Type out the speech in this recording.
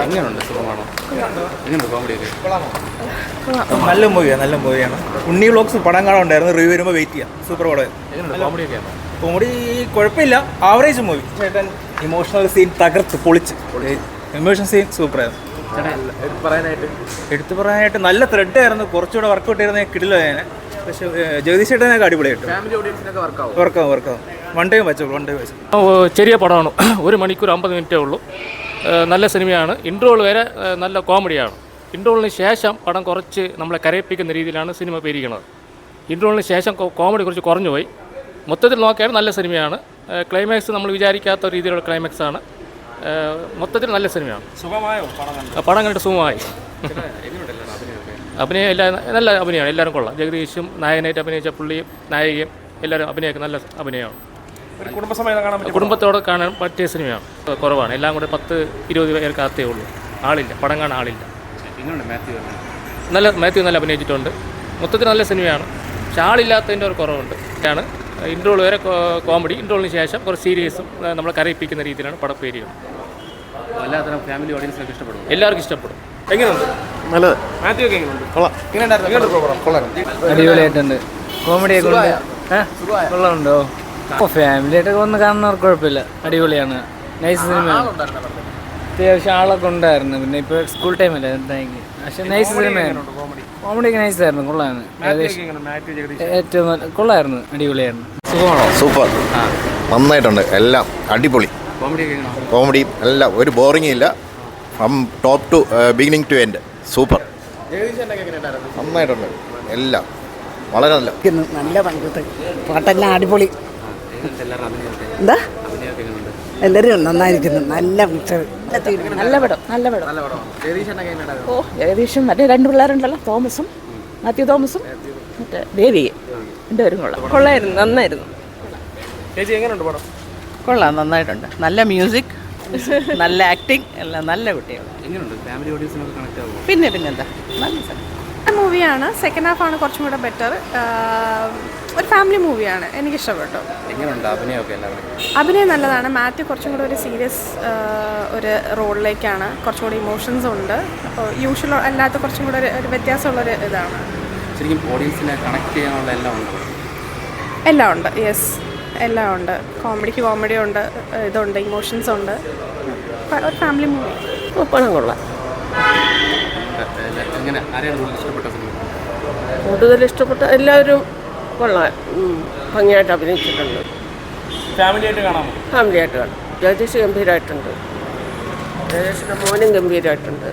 എങ്ങനെയുണ്ട്? സുഖമാണോ? എങ്ങനെയുണ്ട് കോമഡിയൊക്കെ? നല്ല മൂവിയാണ്. ഉണ്ണി വ്ളോഗ്സ് പടം കാണാനുണ്ടായിരുന്നു. റിവ്യൂ വരുമ്പോൾ വെയിറ്റ് ചെയ്യാം. സൂപ്പർ പടം. എങ്ങനെയുണ്ട് കോമഡിയൊക്കെയാണോ? കോമഡി കുഴപ്പമില്ല, ആവറേജ് മൂവി. ചേട്ടൻ ഇമോഷണൽ സീൻ തകർത്ത് പൊളിച്ച്. ഇമോഷണൽ സീൻ സൂപ്പറായിരുന്നു. എടുത്തു പറയാനായിട്ട് നല്ല ത്രെഡ് ആയിരുന്നു. കുറച്ചുകൂടെ വർക്കൗട്ട് ചെയ്യുന്ന കിടിലാണ്. പക്ഷേ ജഗദീഷ് ചേട്ടനൊക്കെ അടിപൊളിയായിട്ട് വർക്കാവും. വൺ ടൈം വെച്ചു. ചെറിയ പടമാണ്. 1 മണിക്കൂർ 50 മിനിറ്റേ ഉള്ളൂ. നല്ല സിനിമയാണ്. ഇൻട്രോൾ വരെ നല്ല കോമഡിയാണ്. ഇൻട്രോളിന് ശേഷം പടം കുറച്ച് നമ്മളെ കരയിപ്പിക്കുന്ന രീതിയിലാണ് സിനിമ പേരിക്കുന്നത്. ഇൻട്രോളിന് ശേഷം കോമഡി കുറച്ച് കുറഞ്ഞു പോയി. മൊത്തത്തിൽ നോക്കിയാൽ നല്ല സിനിമയാണ്. ക്ലൈമാക്സ് നമ്മൾ വിചാരിക്കാത്ത രീതിയിലുള്ള ക്ലൈമാക്സ് ആണ്. മൊത്തത്തിൽ നല്ല സിനിമയാണ്. പടം കണ്ടിട്ട് സുഖമായി. അഭിനയം നല്ല അഭിനയമാണ്. എല്ലാവരും കൊള്ളാം. ജഗദീഷും നായകനായിട്ട് അഭിനയിച്ച പുള്ളിയും നായികയും എല്ലാവരും അഭിനയിക്കുന്ന നല്ല അഭിനയമാണ്. കുടുംബത്തോടെ കാണാൻ പറ്റിയ സിനിമയാണ്. കുറവാണ്. എല്ലാം കൂടെ 10-20 പേർക്കകത്തേ ഉള്ളൂ. ആളില്ല, പടം കാണാൻ ആളില്ല. മാത്യു നല്ല അഭിനയിച്ചിട്ടുണ്ട്. മൊത്തത്തിൽ നല്ല സിനിമയാണ്. പക്ഷെ ആളില്ലാത്തതിൻ്റെ ഒരു കുറവുണ്ട്. ഇൻട്രോൾ വരെ കോമഡി, ഇൻട്രോളിന് ശേഷം കുറച്ച് സീരിയസും നമ്മളെ കരയിപ്പിക്കുന്ന രീതിയിലാണ് പടം പേരുകൾ. എല്ലാത്തരം ഫാമിലി ഓഡിയൻസിനൊക്കെ ഇഷ്ടപ്പെടും. എല്ലാവർക്കും ഇഷ്ടപ്പെടും. എങ്ങനെയുണ്ട്? നല്ലത്. മാത്യു ഒക്കെ എങ്ങനെയുണ്ട്? അടിപൊളിയായിട്ടുണ്ട്. കോമഡിയൊക്കെ കൊള്ളാമുണ്ടോ? ഫാമിലിയായിട്ടൊക്കെ വന്ന് കാണുന്നവർക്ക് കുഴപ്പമില്ല. അടിപൊളിയാണ്. നൈസ് സിനിമയാണ്. അത്യാവശ്യം ആളൊക്കെ ഉണ്ടായിരുന്നു. പിന്നെ ഇപ്പോൾ സ്കൂൾ ടൈമല്ലേ, പക്ഷെ നൈസ് സിനിമയായിരുന്നു. കോമഡിയൊക്കെ നൈസായിരുന്നു. കൊള്ളായിരുന്നു. ഏറ്റവും കൊള്ളായിരുന്നു. അടിപൊളിയായിരുന്നു. സുഖമാണോ? സൂപ്പർ. നന്നായിട്ടുണ്ട്. എല്ലാം അടിപൊളി. കോമഡി എല്ലാം ഒരു ബോറിംഗ് ഇല്ല. From top to beginning to end super. നന്നായിട്ടുണ്ട്. എല്ലാം വളരെ നല്ല പങ്കെടുത്ത് പാട്ടെല്ലാം അടിപൊളി. എന്താ എല്ലാവരും നന്നായിരിക്കുന്നു. നല്ല പിക്ചർ. നല്ല പടം. ഓ, ജഗദീഷും മറ്റേ 2 പിള്ളേരുണ്ടല്ലോ, തോമസും മാത്യു തോമസും മറ്റേ ദേവിയെ രണ്ടുപേരും കൊള്ളായിരുന്നു. നന്നായിരുന്നു. കൊള്ളാം, നന്നായിട്ടുണ്ട്. നല്ല മ്യൂസിക്, നല്ല ആക്ടിങ്, എല്ലാം നല്ല കുട്ടികൾ. എങ്ങനെയുണ്ട്? ഫാമിലി ഓഡിയൻസിനൊക്കെ കണക്ട് ആവുമോ? പിന്നെന്താ, നല്ല മൂവിയാണ്. സെക്കൻഡ് ഹാഫാണ് കുറച്ചും കൂടെ ബെറ്റർ. ഒരു ഫാമിലി മൂവിയാണ്. എനിക്കിഷ്ടപ്പെട്ടു. എങ്ങനെയുണ്ട് അഭിനയമൊക്കെ? അഭിനയം നല്ലതാണ്. മാത്യു കുറച്ചും കൂടെ ഒരു സീരിയസ് ഒരു റോളിലേക്കാണ്. കുറച്ചും കൂടി ഇമോഷൻസ് ഉണ്ട്. അപ്പോൾ യൂഷ്വൽ അല്ലാത്ത കുറച്ചും കൂടെ ഒരു വ്യത്യാസമുള്ളൊരു ഇതാണ്. ശരിക്കും ഓഡിയൻസിനെ കണക്ട് ചെയ്യാനുള്ള എല്ലാം ഉണ്ട്. യെസ്, എല്ലാം ഉണ്ട്. കോമഡിക്ക് കോമഡി ഉണ്ട്, ഇതുണ്ട്, ഇമോഷൻസ് ഉണ്ട്. ഒരു ഫാമിലി മൂവി. പണം കൊള്ളാം. കൂടുതൽ ഇഷ്ടപ്പെട്ട എല്ലാവരും കൊള്ളാം. ഭംഗിയായിട്ട് അഭിനയിച്ചിട്ടുണ്ട്. ഫാമിലിയായിട്ട് കാണാമോ? ഫാമിലിയായിട്ട് കാണാം. ജഗദീഷ് ഗംഭീരമായിട്ടുണ്ട്. ജഗദീഷിൻ്റെ മോനും ഗംഭീരമായിട്ടുണ്ട്.